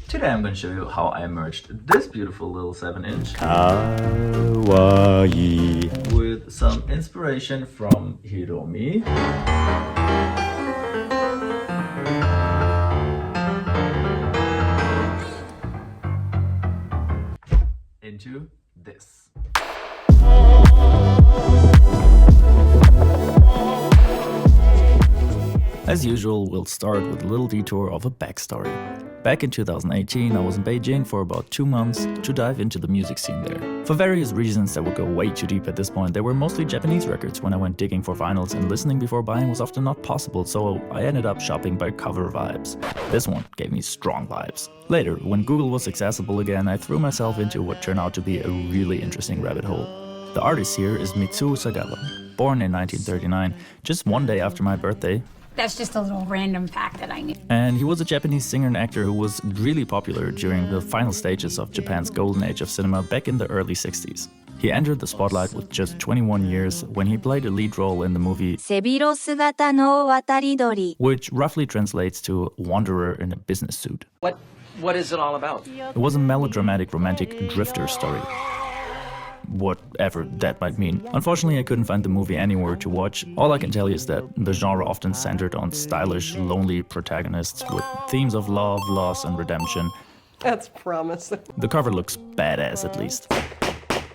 Today I'm going to show you how I merged this beautiful little 7-inch Kawaii with some inspiration from Hiromi into this. As usual, we'll start with a little detour of a backstory. Back in 2018, I was in Beijing for about 2 months to dive into the music scene there. For various reasons that would go way too deep at this point, there were mostly Japanese records when I went digging for vinyls, and listening before buying was often not possible, so I ended up shopping by cover vibes. This one gave me strong vibes. Later, when Google was accessible again, I threw myself into what turned out to be a really interesting rabbit hole. The artist here is Mitsuo Sagawa, born in 1939, just one day after my birthday. That's just a little random fact that I knew. And he was a Japanese singer and actor who was really popular during the final stages of Japan's golden age of cinema back in the early 60s. He entered the spotlight with just 21 years when he played a lead role in the movie which roughly translates to Wanderer in a business suit. What is it all about? It was a melodramatic romantic drifter story. Whatever that might mean. Unfortunately, I couldn't find the movie anywhere to watch. All I can tell you is that the genre often centered on stylish, lonely protagonists with themes of love, loss, and redemption. That's promising. The cover looks badass, at least.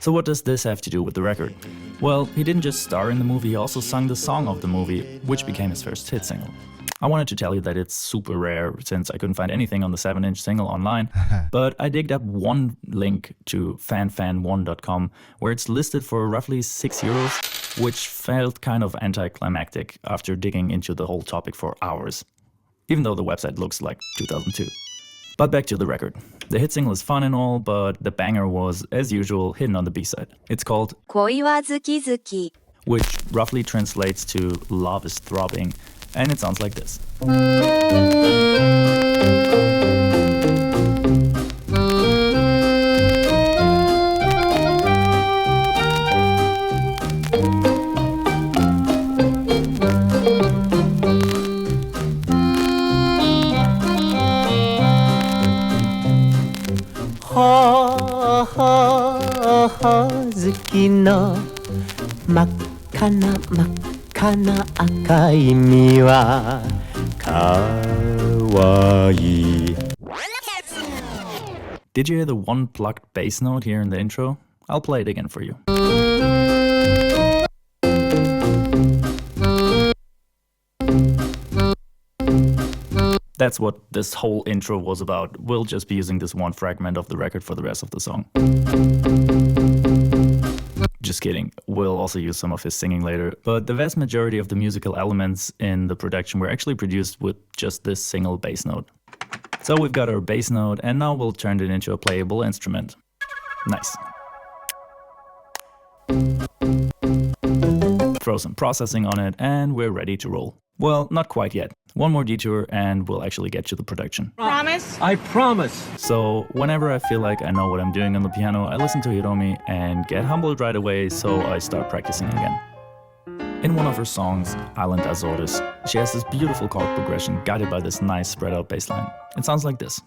So what does this have to do with the record? Well, he didn't just star in the movie, he also sung the song of the movie, which became his first hit single. I wanted to tell you that it's super rare since I couldn't find anything on the 7-inch single online, but I digged up one link to fanfan1.com where it's listed for roughly €6, which felt kind of anticlimactic after digging into the whole topic for hours, even though the website looks like 2002. But back to the record. The hit single is fun and all, but the banger was, as usual, hidden on the B-side. It's called 恋はズキズキ which roughly translates to love is throbbing, and it sounds like this.はずきの真っ赤な真っ赤な赤い実はかわいい Did you hear the one plucked bass note here in the intro? I'll play it again for you. That's what this whole intro was about. We'll just be using this one fragment of the record for the rest of the song. Just kidding, we'll also use some of his singing later, but the vast majority of the musical elements in the production were actually produced with just this single bass note. So we've got our bass note, and now we'll turn it into a playable instrument. Nice. Throw some processing on it, and we're ready to roll. Well, not quite yet. One more detour and we'll actually get to the production. Promise? I promise. So whenever I feel like I know what I'm doing on the piano, I listen to Hiromi and get humbled right away, so I start practicing again. In one of her songs, Island Azores, she has this beautiful chord progression guided by this nice spread out bass line. It sounds like this.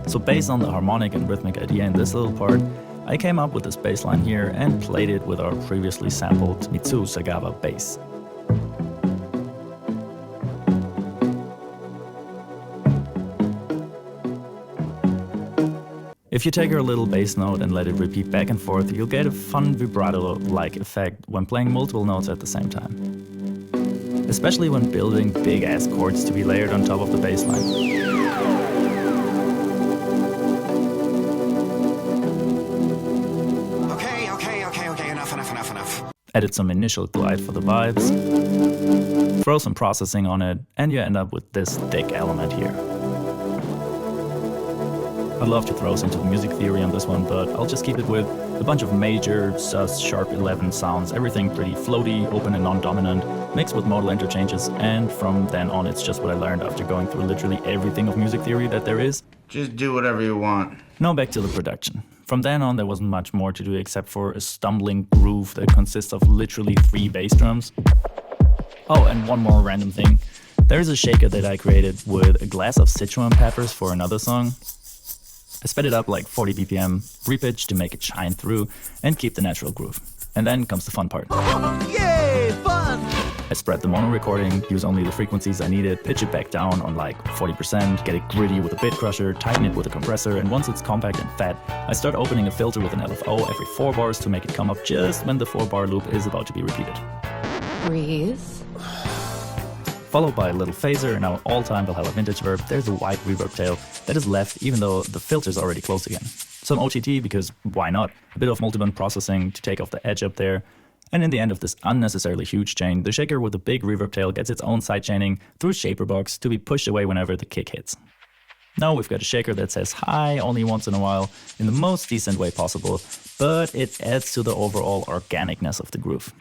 So based on the harmonic and rhythmic idea in this little part, I came up with this bass line here and played it with our previously sampled Mitsuo Sagawa bass. If you take our little bass note and let it repeat back and forth, you'll get a fun vibrato-like effect when playing multiple notes at the same time. Especially when building big-ass chords to be layered on top of the bass line. Added some initial glide for the vibes, throw some processing on it, and you end up with this thick element here. I'd love to throw us into the music theory on this one, but I'll just keep it with a bunch of major, sus, sharp 11 sounds, everything pretty floaty, open and non-dominant, mixed with modal interchanges, and from then on it's just what I learned after going through literally everything of music theory that there is. Just do whatever you want. Now back to the production. From then on, there wasn't much more to do except for a stumbling groove that consists of literally 3 bass drums. Oh, and one more random thing. There's a shaker that I created with a glass of Sichuan peppers for another song. I sped it up like 40 BPM, repitch to make it shine through and keep the natural groove. And then comes the fun part. Yay, fun! I spread the mono recording, use only the frequencies I needed, pitch it back down on like 40%, get it gritty with a bit crusher, tighten it with a compressor, and once it's compact and fat, I start opening a filter with an LFO every 4 bars to make it come up just when the 4-bar loop is about to be repeated. Breathe. Followed by a little phaser. In our all-time Valhalla vintage verb, there's a white reverb tail that is left even though the filter's already closed again. Some OTT because why not? A bit of multiband processing to take off the edge up there. And in the end of this unnecessarily huge chain, the shaker with the big reverb tail gets its own sidechaining through shaper box to be pushed away whenever the kick hits. Now we've got a shaker that says hi only once in a while in the most decent way possible, but it adds to the overall organicness of the groove.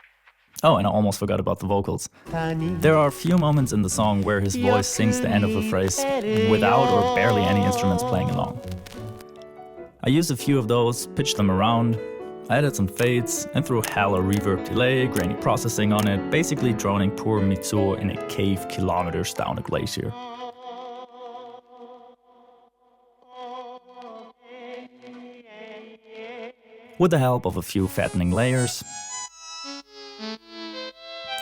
Oh, and I almost forgot about the vocals. There are a few moments in the song where his voice sings the end of a phrase without or barely any instruments playing along. I used a few of those, pitched them around, I added some fades, and threw hella reverb delay, grainy processing on it, basically droning poor Mitsuo in a cave kilometers down a glacier. With the help of a few fattening layers,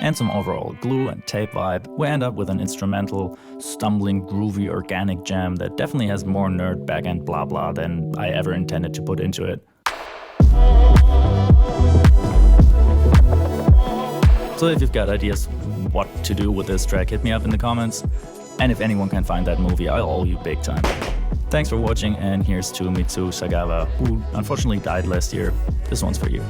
and some overall glue and tape vibe, we end up with an instrumental, stumbling, groovy, organic jam that definitely has more nerd backend blah blah than I ever intended to put into it. So if you've got ideas what to do with this track, hit me up in the comments. And if anyone can find that movie, I'll owe you big time. Thanks for watching, and here's to Mitsu Sagawa, who unfortunately died last year. This one's for you.